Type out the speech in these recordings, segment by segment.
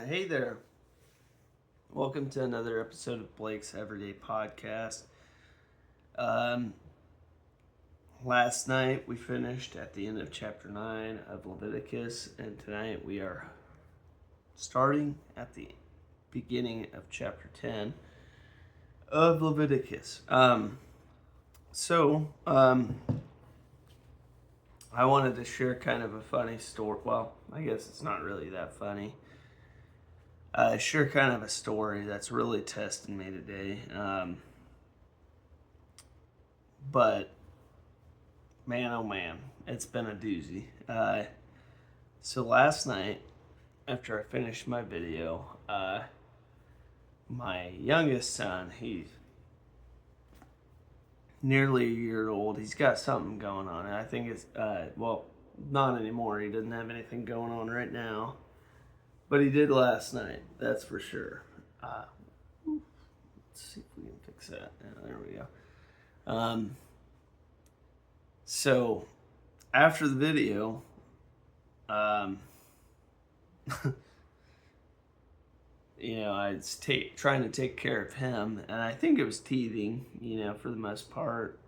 Hey there. Welcome to another episode of Blake's Everyday Podcast. Um, Last night we finished at the end of chapter 9 of Leviticus, and tonight we are starting at the beginning of chapter 10 of Leviticus. I wanted to share kind of a funny story. Well, I guess it's not really that funny. Share kind of a story that's really testing me today. But man, oh man, it's been a doozy. So last night, after I finished my video, my youngest son, he's nearly a year old. He's got something going on. And I think it's, not anymore. He doesn't have anything going on right now. But he did last night, that's for sure. Let's see if we can fix that. There we go. So, after the video, I was trying to take care of him, and I think it was teething, for the most part.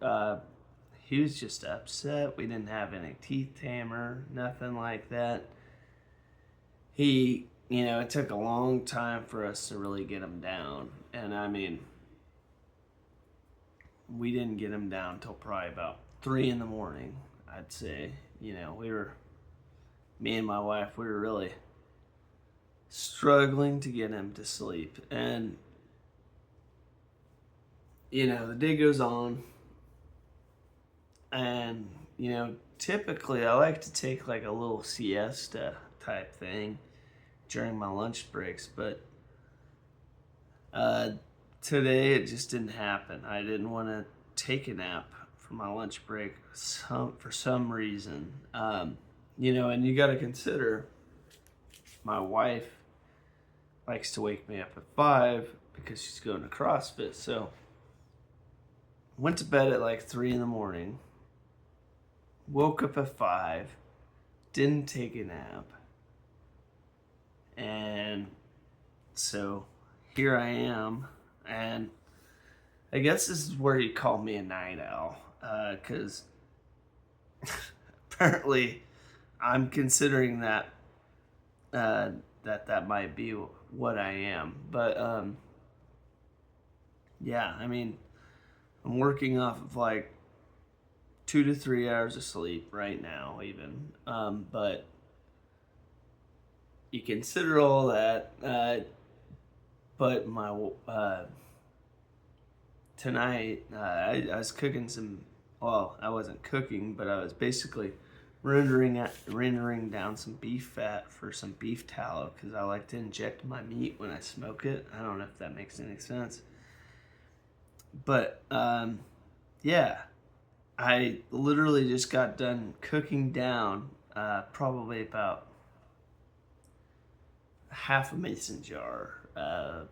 He was just upset. We didn't have any teeth tamer, nothing like that. It took a long time for us to really get him down. And I mean, we didn't get him down until probably about 3 in the morning, I'd say. Me and my wife, we were really struggling to get him to sleep. And, the day goes on. And, typically I like to take like a little siesta type thing during my lunch breaks, but today it just didn't happen. I didn't want to take a nap for my lunch break for some reason. And you got to consider my wife likes to wake me up at 5 because she's going to CrossFit. So went to bed at like 3 in the morning, woke up at 5, didn't take a nap. And so here I am, and I guess this is where you call me a night owl, because apparently I'm considering that that might be what I am. But yeah, I mean, I'm working off of like 2 to 3 hours of sleep right now, even, but you consider all that, but tonight I was cooking some. Well, I wasn't cooking, but I was basically rendering down some beef fat for some beef tallow because I like to inject my meat when I smoke it. I don't know if that makes any sense, but yeah, I literally just got done cooking down probably about half a mason jar of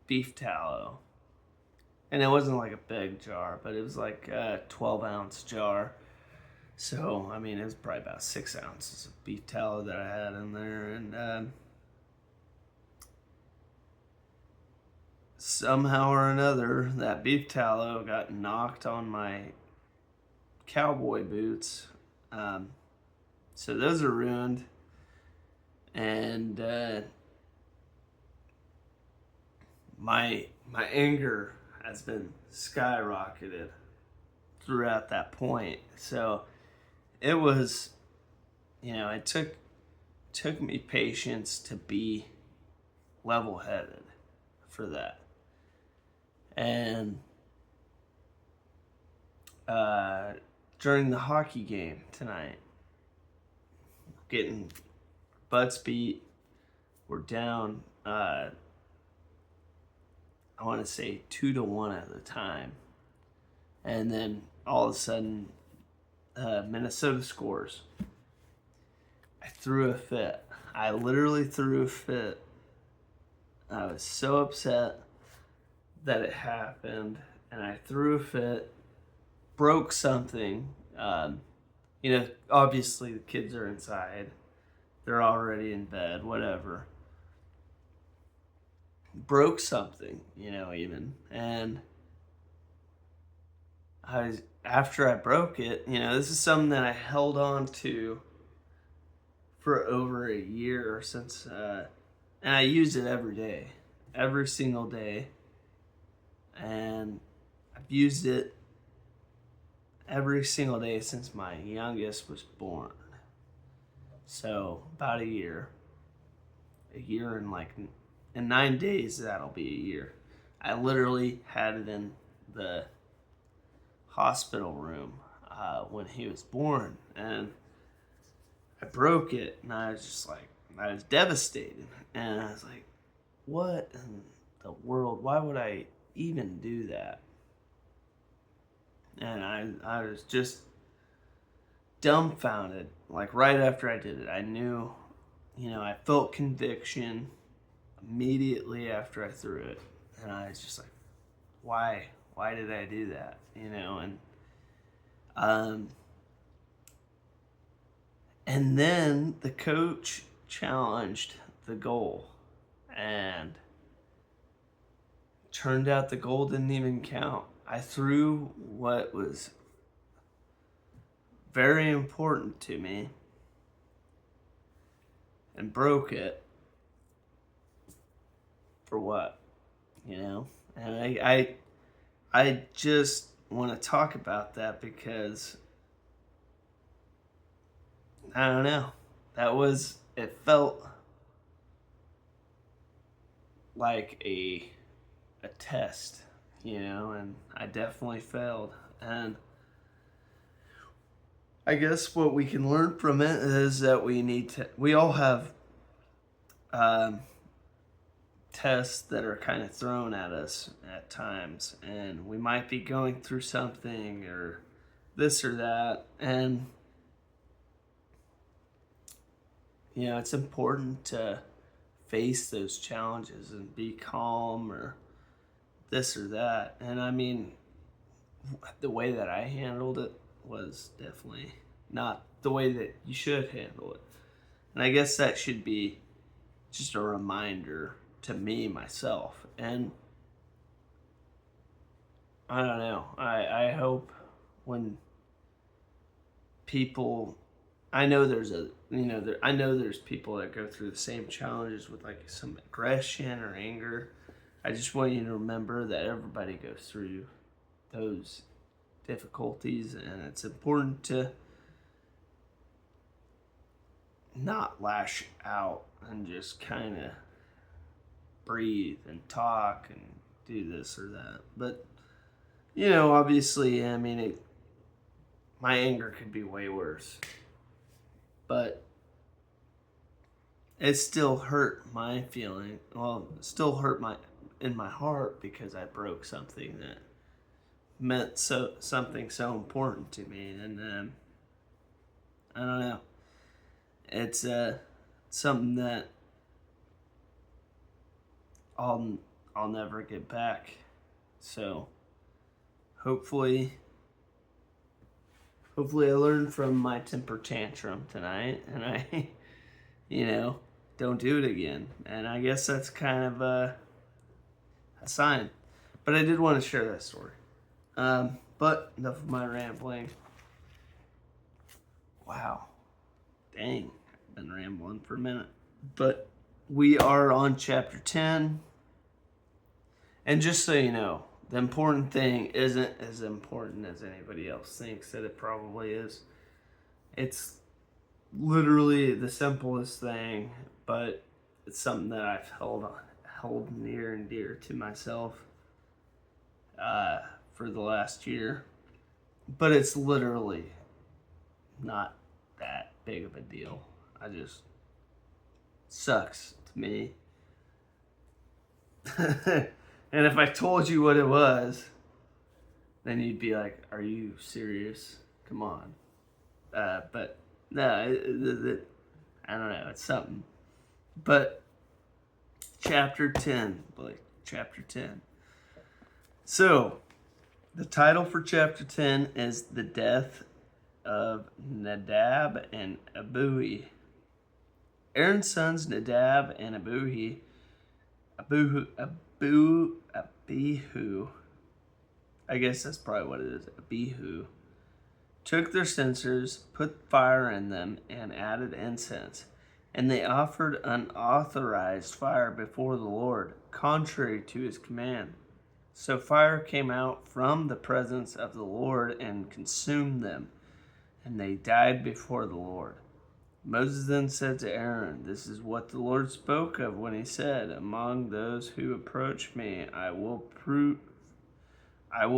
beef tallow. And it wasn't like a big jar, but it was like a 12-ounce jar. So, I mean, it was probably about 6 ounces of beef tallow that I had in there. And somehow or another, that beef tallow got knocked on my cowboy boots. So those are ruined. And my anger has been skyrocketed throughout that point. So it was, it took me patience to be level-headed for that. And during the hockey game tonight, getting butts beat. We're down, I want to say 2-1 at the time. And then all of a sudden, Minnesota scores. I threw a fit. I literally threw a fit. I was so upset that it happened. And I threw a fit, broke something. Obviously the kids are inside. They're already in bed, whatever. broke something, even. And after I broke it, this is something that I held on to for over a year since, and I used it every day, every single day. And I've used it every single day since my youngest was born. So about a year and in 9 days, that'll be a year. I literally had it in the hospital room when he was born, and I broke it, and I was devastated, and I was like, what in the world? Why would I even do that? And I was just dumbfounded. Like right after I did it, I knew, I felt conviction immediately after I threw it, and I was just like, why did I do that? Um, and then the coach challenged the goal, and turned out the goal didn't even count. I threw what was very important to me and broke it for what? And I just want to talk about that because I don't know. It felt like a test, and I definitely failed. And I guess what we can learn from it is that we all have tests that are kind of thrown at us at times, and we might be going through something or this or that, and it's important to face those challenges and be calm or this or that. And I mean, the way that I handled it was definitely not the way that you should handle it. And I guess that should be just a reminder to me, myself. And I don't know. I hope when people, I know there's I know there's people that go through the same challenges with like some aggression or anger. I just want you to remember that everybody goes through those difficulties, and it's important to not lash out and just kind of breathe and talk and do this or that. But obviously, I mean, my anger could be way worse, but it still hurt my feeling. Well, it still hurt in my heart because I broke something that meant something so important to me. And I don't know. It's something that I'll never get back. So hopefully I learned from my temper tantrum tonight, and I don't do it again. And I guess that's kind of a sign. But I did want to share that story. But enough of my rambling. Wow. Dang. I've been rambling for a minute. But we are on chapter 10. And just so you know, the important thing isn't as important as anybody else thinks that it probably is. It's literally the simplest thing, but it's something that I've held near and dear to myself for the last year. But it's literally not that big of a deal. Sucks to me. And if I told you what it was, then you'd be like, are you serious? Come on. But no, I don't know. It's something. But chapter 10, Blake. Chapter 10. So, the title for chapter 10 is The Death of Nadab and Abihu. Aaron's sons Nadab and Abihu Abihu, I guess that's probably what it is, Abihu, took their censers, put fire in them, and added incense. And they offered unauthorized fire before the Lord, contrary to his command. So fire came out from the presence of the Lord and consumed them, and they died before the Lord. Moses then said to Aaron, "This is what the Lord spoke of when he said, 'Among those who approach me, I will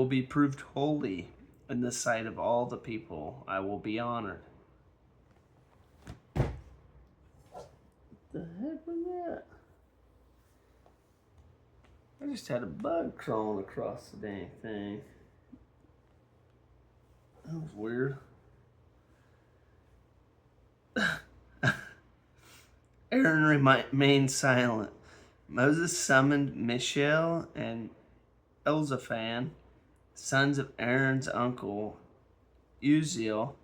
be proved holy in the sight of all the people. I will be honored.'" What the heck was that? I just had a bug crawling across the dang thing. That was weird. Aaron remained silent. Moses summoned Mishael and Elzaphan, sons of Aaron's uncle Uzziel,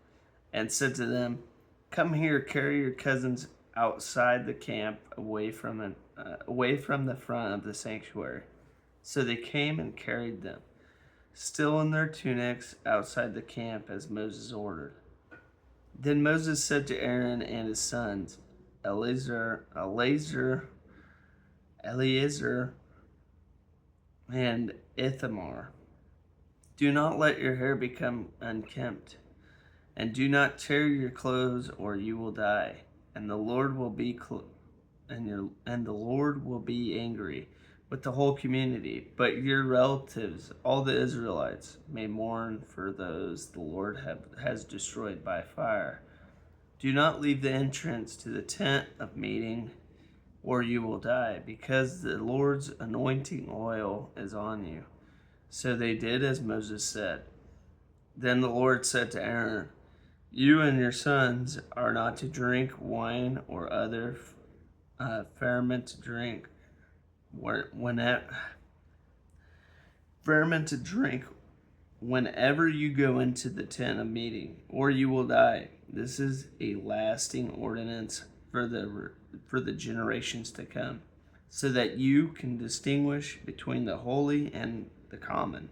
and said to them, "Come here, carry your cousins outside the camp, away from the front of the sanctuary." So they came and carried them, still in their tunics, outside the camp as Moses ordered. Then Moses said to Aaron and his sons, Eleazar, and Ithamar, "Do not let your hair become unkempt, and do not tear your clothes, or you will die. And the Lord will be angry with the whole community. But your relatives, all the Israelites, may mourn for those the Lord has destroyed by fire. Do not leave the entrance to the tent of meeting, or you will die, because the Lord's anointing oil is on you." So they did as Moses said. Then the Lord said to Aaron, "You and your sons are not to drink wine or other fermented drink whenever you go into the tent of meeting, or you will die. This is a lasting ordinance for the generations to come, so that you can distinguish between the holy and the common,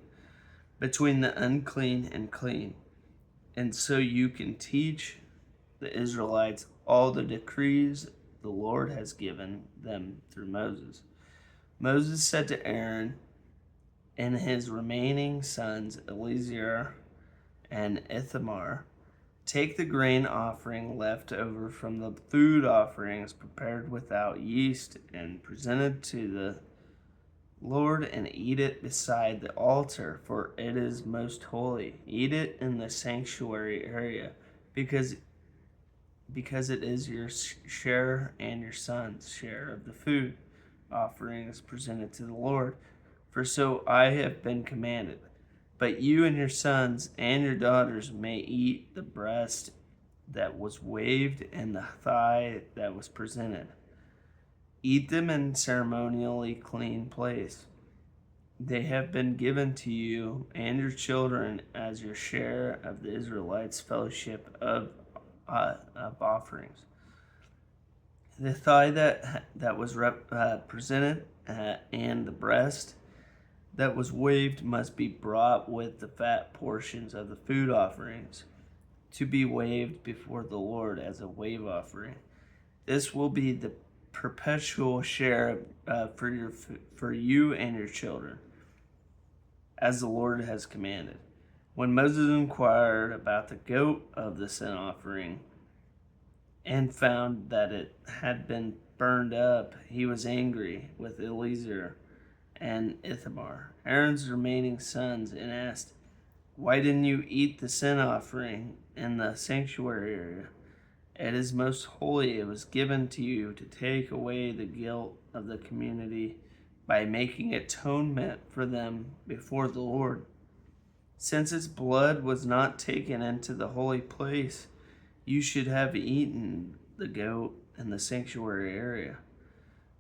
between the unclean and clean, and so you can teach the Israelites all the decrees the Lord has given them through Moses." Moses said to Aaron and his remaining sons, Eleazar and Ithamar, "Take the grain offering left over from the food offerings prepared without yeast and presented to the Lord, and eat it beside the altar, for it is most holy. Eat it in the sanctuary area, because it is your share and your son's share of the food offerings presented to the Lord. For so I have been commanded. But you and your sons and your daughters may eat the breast that was waved and the thigh that was presented. Eat them in ceremonially clean place. They have been given to you and your children as your share of the Israelites' fellowship of offerings. The thigh that was presented and the breast that was waved must be brought with the fat portions of the food offerings to be waved before the Lord as a wave offering. This will be the perpetual share for you and your children, as the Lord has commanded. When Moses inquired about the goat of the sin offering and found that it had been burned up, he was angry with Eleazar and Ithamar, Aaron's remaining sons, and asked, "Why didn't you eat the sin offering in the sanctuary area? It is most holy. It was given to you to take away the guilt of the community by making atonement for them before the Lord. Since its blood was not taken into the holy place, you should have eaten the goat in the sanctuary area,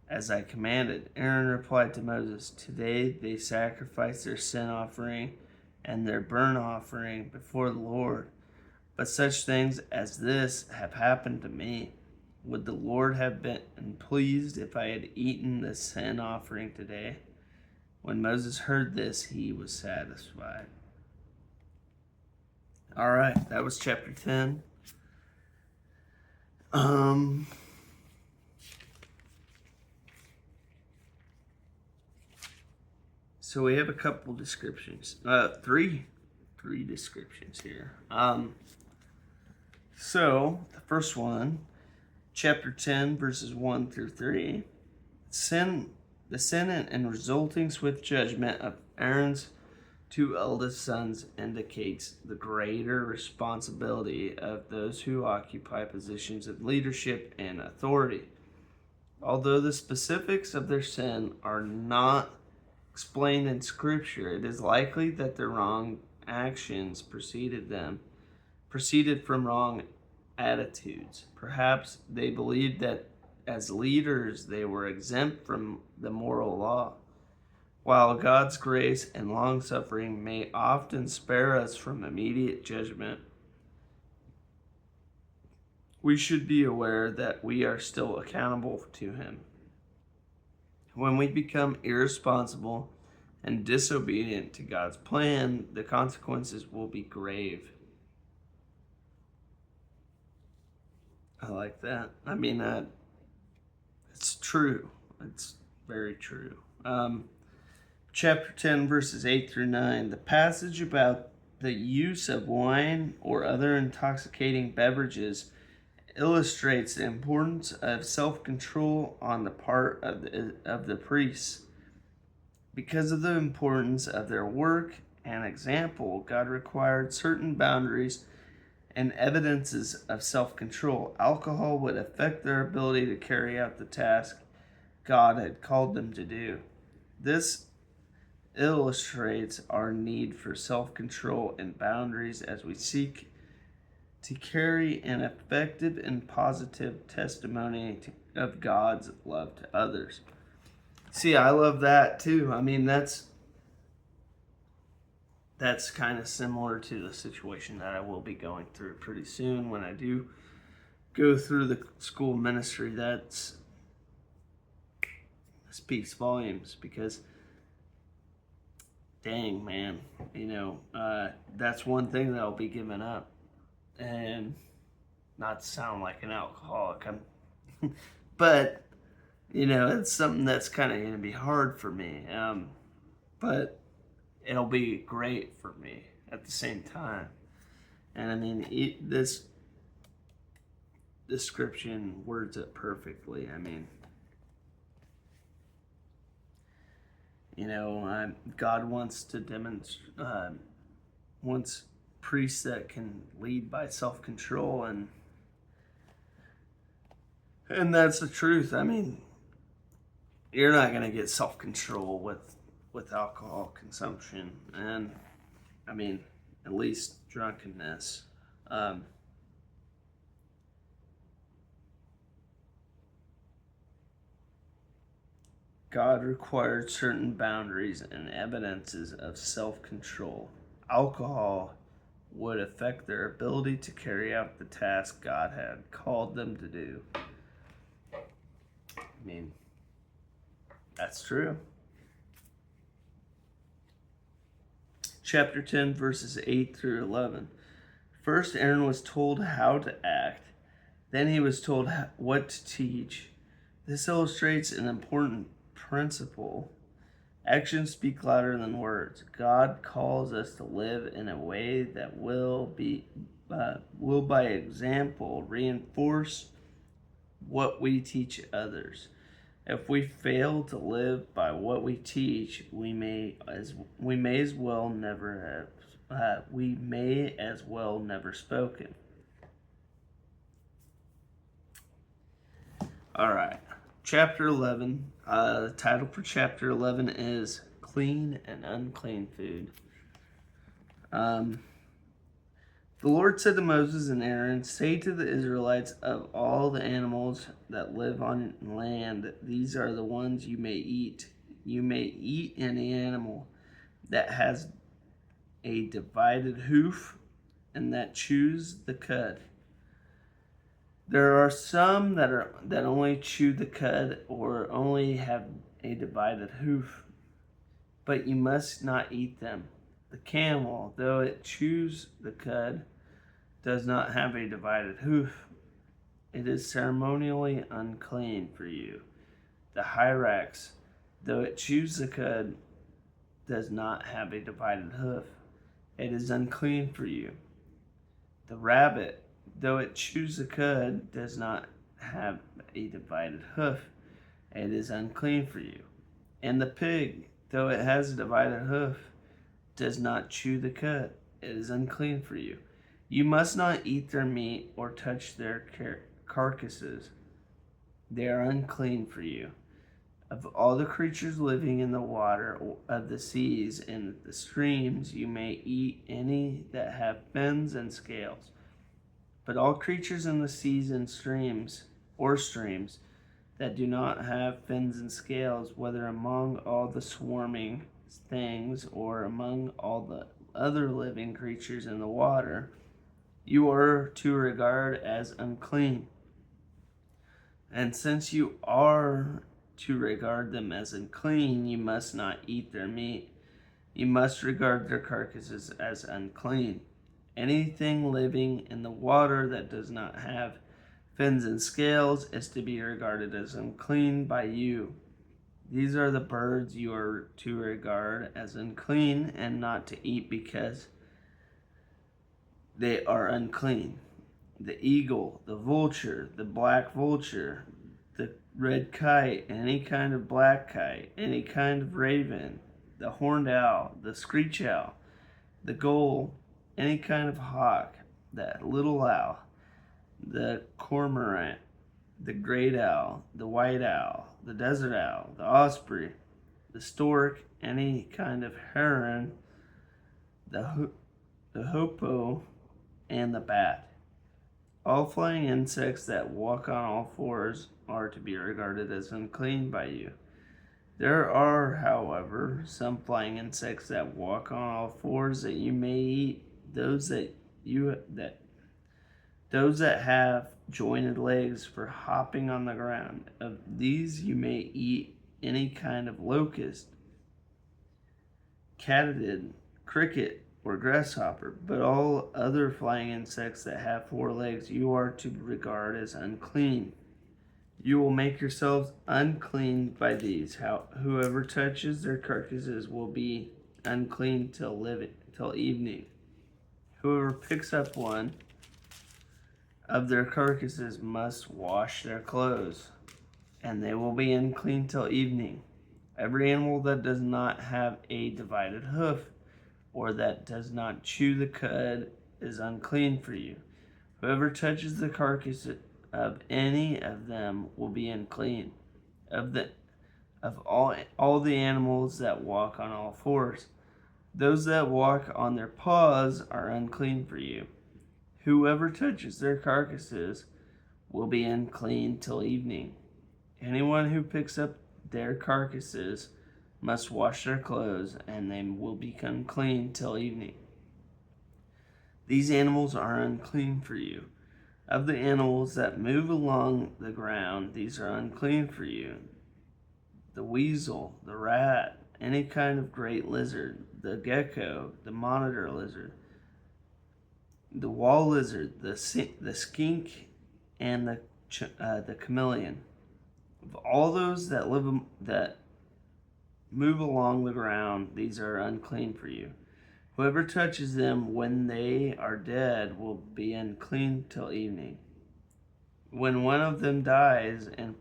as I commanded." Aaron replied to Moses, "Today they sacrifice their sin offering and their burnt offering before the Lord. But such things as this have happened to me. Would the Lord have been pleased if I had eaten the sin offering today?" When Moses heard this, he was satisfied. All right, that was chapter 10. So we have a couple descriptions. Three descriptions here. So the first one, chapter 10, verses 1 through 3. The sin and resulting swift judgment of Aaron's two eldest sons indicates the greater responsibility of those who occupy positions of leadership and authority. Although the specifics of their sin are not explained in Scripture, it is likely that their wrong actions proceeded from wrong attitudes. Perhaps they believed that as leaders they were exempt from the moral law. While God's grace and long-suffering may often spare us from immediate judgment, we should be aware that we are still accountable to Him. When we become irresponsible and disobedient to God's plan, the consequences will be grave. I like that. I mean, it's true. It's very true. Chapter 10, verses 8 through 9. The passage about the use of wine or other intoxicating beverages illustrates the importance of self-control on the part of the priests. Because of the importance of their work and example, God required certain boundaries and evidences of self-control. Alcohol would affect their ability to carry out the task God had called them to do. This illustrates our need for self-control and boundaries as we seek to carry an effective and positive testimony of God's love to others. See, I love that too. I mean, that's kind of similar to the situation that I will be going through pretty soon when I do go through the school ministry. That speaks volumes because, dang, man, that's one thing that I'll be giving up. And not to sound like an alcoholic, but, it's something that's kind of going to be hard for me. But it'll be great for me at the same time. And I mean, this description words it perfectly. I mean, God wants to demonstrate, wants priests that can lead by self-control, and that's the truth. I mean, you're not going to get self-control with alcohol consumption, and I mean, at least drunkenness. God required certain boundaries and evidences of self-control. Alcohol would affect their ability to carry out the task God had called them to do. I mean, that's true. Chapter 10, verses 8 through 11. First, Aaron was told how to act. Then he was told what to teach. This illustrates an important principle. Actions speak louder than words. God calls us to live in a way that will by example reinforce what we teach others. If we fail to live by what we teach, we may as well never spoken. All right. Chapter 11, the title for chapter 11 is Clean and Unclean Food. The Lord said to Moses and Aaron, "Say to the Israelites, of all the animals that live on land, these are the ones you may eat. You may eat any animal that has a divided hoof and that chews the cud. There are some that only chew the cud or only have a divided hoof, but you must not eat them. The camel, though it chews the cud, does not have a divided hoof. It is ceremonially unclean for you. The hyrax, though it chews the cud, does not have a divided hoof. It is unclean for you. The rabbit, though it chews the cud, does not have a divided hoof. It is unclean for you. And the pig, though it has a divided hoof, does not chew the cud. It is unclean for you. You must not eat their meat or touch their carcasses. They are unclean for you. Of all the creatures living in the water of the seas and the streams, you may eat any that have fins and scales. But all creatures in the seas and streams that do not have fins and scales, whether among all the swarming things or among all the other living creatures in the water, you are to regard as unclean. And since you are to regard them as unclean, you must not eat their meat. You must regard their carcasses as unclean. Anything living in the water that does not have fins and scales is to be regarded as unclean by you. These are the birds you are to regard as unclean and not to eat because they are unclean: the eagle, the vulture, the black vulture, the red kite, any kind of black kite, any kind of raven, the horned owl, the screech owl, the gull, any kind of hawk, the little owl, the cormorant, the great owl, the white owl, the desert owl, the osprey, the stork, any kind of heron, the hoopoe, and the bat. All flying insects that walk on all fours are to be regarded as unclean by you. There are, however, some flying insects that walk on all fours that you may eat. Those that have jointed legs for hopping on the ground. Of these you may eat any kind of locust, katydid, cricket, or grasshopper, but all other flying insects that have 4 legs you are to regard as unclean. You will make yourselves unclean by these. Whoever touches their carcasses will be unclean till evening. Whoever picks up one of their carcasses must wash their clothes, and they will be unclean till evening. Every animal that does not have a divided hoof, or that does not chew the cud, is unclean for you. Whoever touches the carcass of any of them will be unclean. Of all the animals that walk on all fours, those that walk on their paws are unclean for you. Whoever touches their carcasses will be unclean till evening. Anyone who picks up their carcasses must wash their clothes, and they will become clean till evening. These animals are unclean for you. Of the animals that move along the ground, these are unclean for you: the weasel, the rat, any kind of great lizard, the gecko, the monitor lizard, the wall lizard, the skink, and the chameleon. Of all those that move along the ground, these are unclean for you. Whoever touches them when they are dead will be unclean till evening. When one of them dies and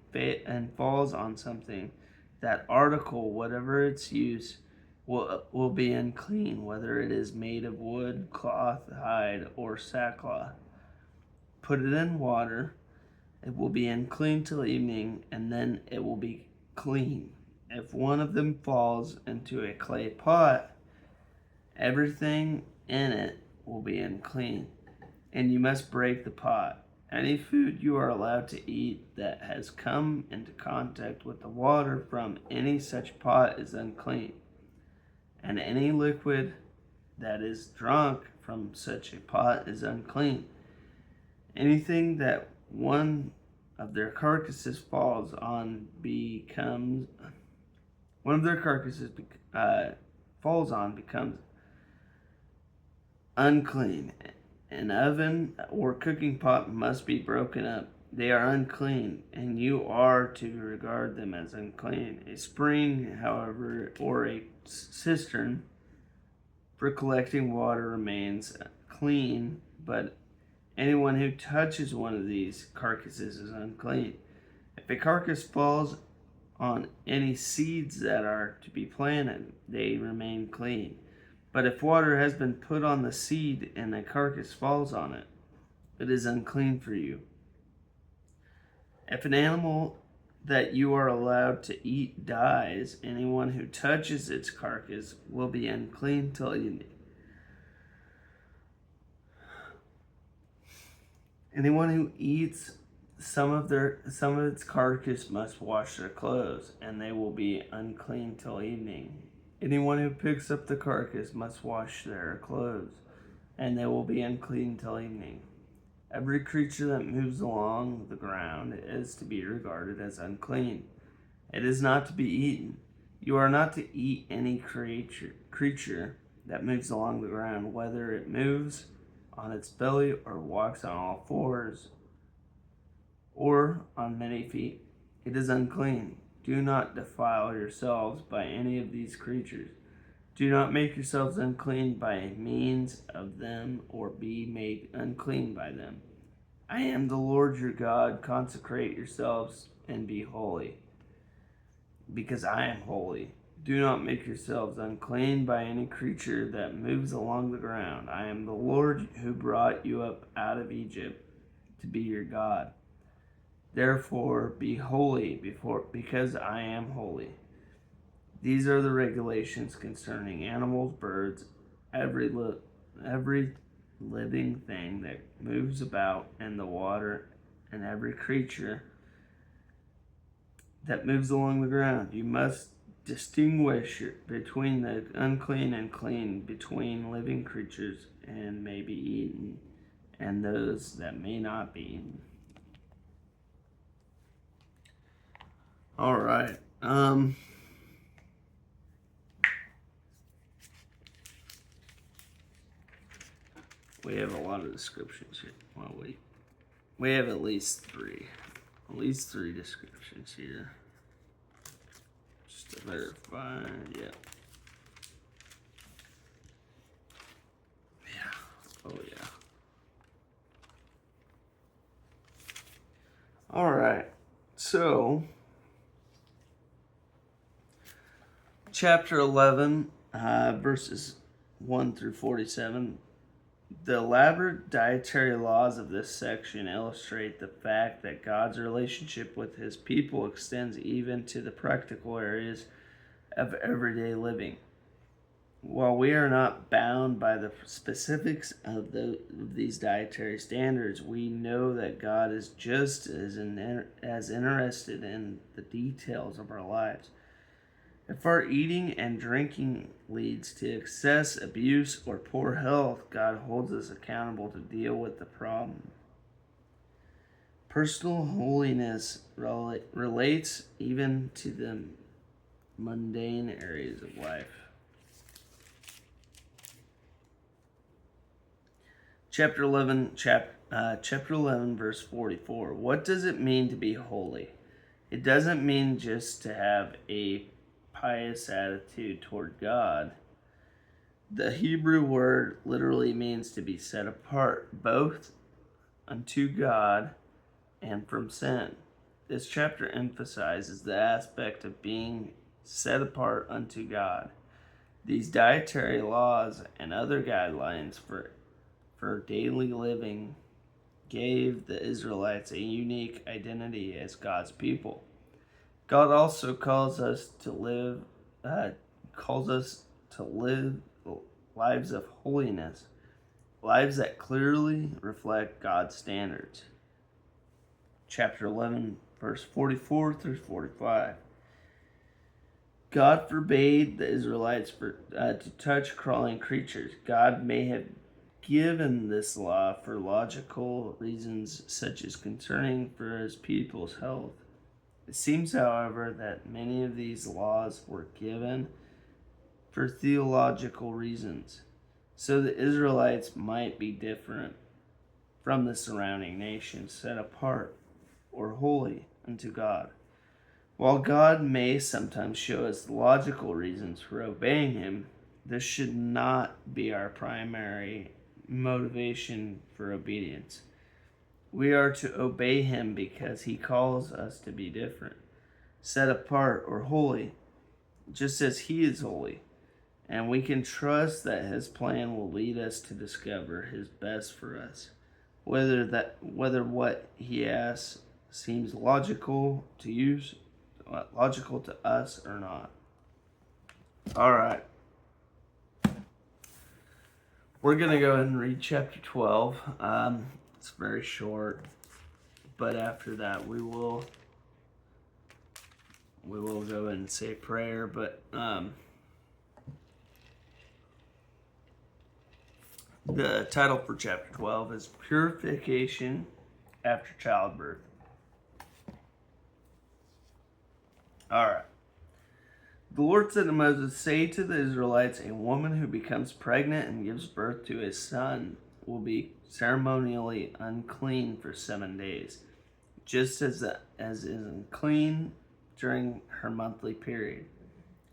falls on something, that article, whatever its use, will be unclean, whether it is made of wood, cloth, hide, or sackcloth. Put it in water, it will be unclean till evening, and then it will be clean. If one of them falls into a clay pot, everything in it will be unclean, and you must break the pot. Any food you are allowed to eat that has come into contact with the water from any such pot is unclean, and any liquid that is drunk from such a pot is unclean. Anything that one of their carcasses falls on becomes unclean. An oven or cooking pot must be broken up. They are unclean, and you are to regard them as unclean. A spring, however, or a cistern for collecting water remains clean, but anyone who touches one of these carcasses is unclean. If a carcass falls on any seeds that are to be planted, they remain clean. But if water has been put on the seed and the carcass falls on it, it is unclean for you. If an animal that you are allowed to eat dies, anyone who touches its carcass will be unclean till evening. Anyone who eats some of its carcass must wash their clothes, and they will be unclean till evening. Anyone who picks up the carcass must wash their clothes, and they will be unclean till evening. Every creature that moves along the ground is to be regarded as unclean. It is not to be eaten. You are not to eat any creature that moves along the ground, whether it moves on its belly or walks on all fours or on many feet. It is unclean. Do not defile yourselves by any of these creatures. Do not make yourselves unclean by means of them, or be made unclean by them. I am the Lord your God. Consecrate yourselves and be holy, because I am holy. Do not make yourselves unclean by any creature that moves along the ground. I am the Lord who brought you up out of Egypt to be your God. Therefore be holy because I am holy. These are the regulations concerning animals, birds, every living thing that moves about in the water, and every creature that moves along the ground. You must distinguish between the unclean and clean, between living creatures and may be eaten, and those that may not be eaten. All right. We have a lot of descriptions here. Well, we have at least three descriptions here. Just to verify, yeah. Yeah. Oh yeah. All right. So, chapter 11, verses 1 through 47. The elaborate dietary laws of this section illustrate the fact that God's relationship with his people extends even to the practical areas of everyday living. While we are not bound by the specifics of these dietary standards, we know that God is just as interested in the details of our lives. If our eating and drinking leads to excess, abuse, or poor health, God holds us accountable to deal with the problem. Personal holiness relates even to the mundane areas of life. Chapter 11, verse 44. What does it mean to be holy? It doesn't mean just to have a pious attitude toward God. The Hebrew word literally means to be set apart, both unto God and from sin. This chapter emphasizes the aspect of being set apart unto God. These dietary laws and other guidelines for daily living gave the Israelites a unique identity as God's people. God also calls us to live lives of holiness, lives that clearly reflect God's standards. Chapter 11, verse 44 through 45. God forbade the Israelites to touch crawling creatures. God may have given this law for logical reasons such as concerning for his people's health. It seems, however, that many of these laws were given for theological reasons, so the Israelites might be different from the surrounding nations, set apart or holy unto God. While God may sometimes show us logical reasons for obeying Him, this should not be our primary motivation for obedience. We are to obey Him because He calls us to be different, set apart or holy, just as He is holy. And we can trust that His plan will lead us to discover His best for us, whether what He asks seems logical to us or not. All right. We're going to go ahead and read chapter 12. It's very short, but after that we will go ahead and say prayer. But the title for chapter 12 is Purification After Childbirth. All right. The Lord said to Moses, "Say to the Israelites, a woman who becomes pregnant and gives birth to a son will be ceremonially unclean for 7 days, just as is unclean during her monthly period.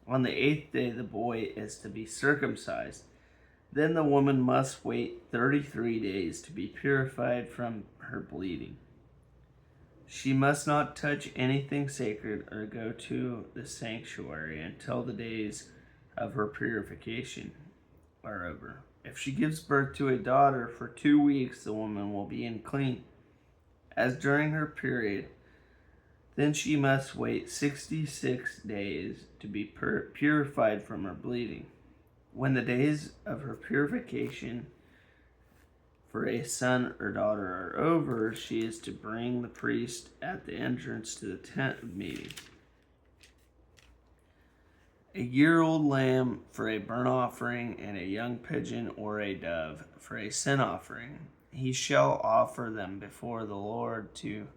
On the 8th day, the boy is to be circumcised. Then the woman must wait 33 days to be purified from her bleeding. She must not touch anything sacred or go to the sanctuary until the days of her purification are over. If she gives birth to a daughter for 2 weeks, the woman will be unclean, as during her period. Then she must wait 66 days to be purified from her bleeding. When the days of her purification for a son or daughter are over, she is to bring the priest at the entrance to the tent of meeting a year-old lamb for a burnt offering, and a young pigeon or a dove for a sin offering. He shall offer them before the Lord to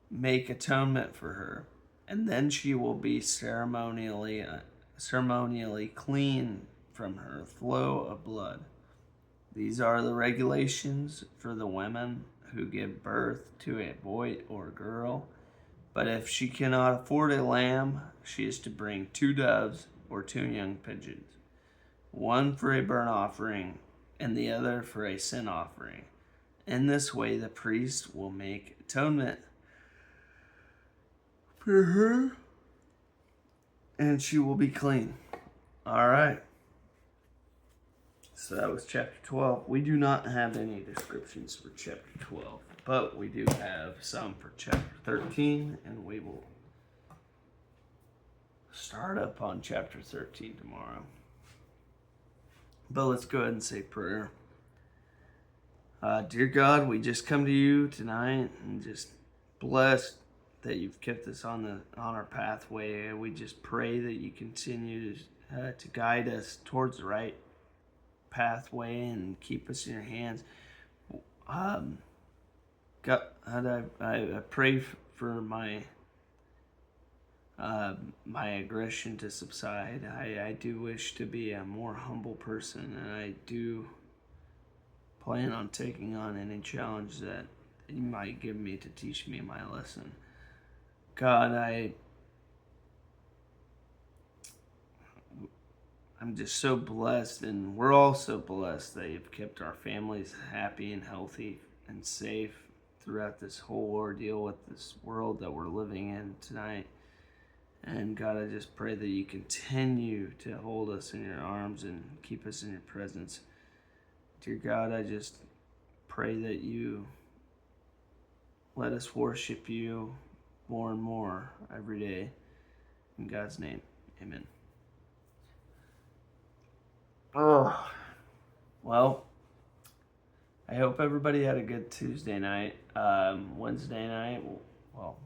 make atonement for her, and then she will be ceremonially clean from her flow of blood. These are the regulations for the women who give birth to a boy or girl. But if she cannot afford a lamb, she is to bring 2 doves or 2 young pigeons, one for a burnt offering and the other for a sin offering. In this way, the priest will make atonement for her, and she will be clean." All right. So that was chapter 12. We do not have any descriptions for chapter 12, but we do have some for chapter 13, and we will start up on chapter 13 tomorrow. But let's go ahead and say prayer. Dear God, we just come to you tonight and just bless that you've kept us on our pathway. We just pray that you continue to guide us towards the right pathway and keep us in your hands. God, I pray for my aggression to subside. I do wish to be a more humble person, and I do plan on taking on any challenge that you might give me to teach me my lesson. God, I'm just so blessed, and we're all so blessed that you've kept our families happy and healthy and safe throughout this whole ordeal with this world that we're living in tonight. And God, I just pray that you continue to hold us in your arms and keep us in your presence. Dear God, I just pray that you let us worship you more and more every day. In God's name, amen. Oh, well, I hope everybody had a good Tuesday night. Wednesday night, well,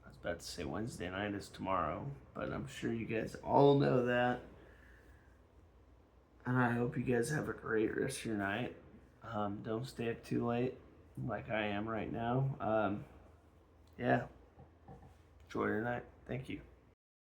I was about to say Wednesday night is tomorrow, but I'm sure you guys all know that. And I hope you guys have a great rest of your night. Don't stay up too late like I am right now. Yeah. Enjoy your night. Thank you.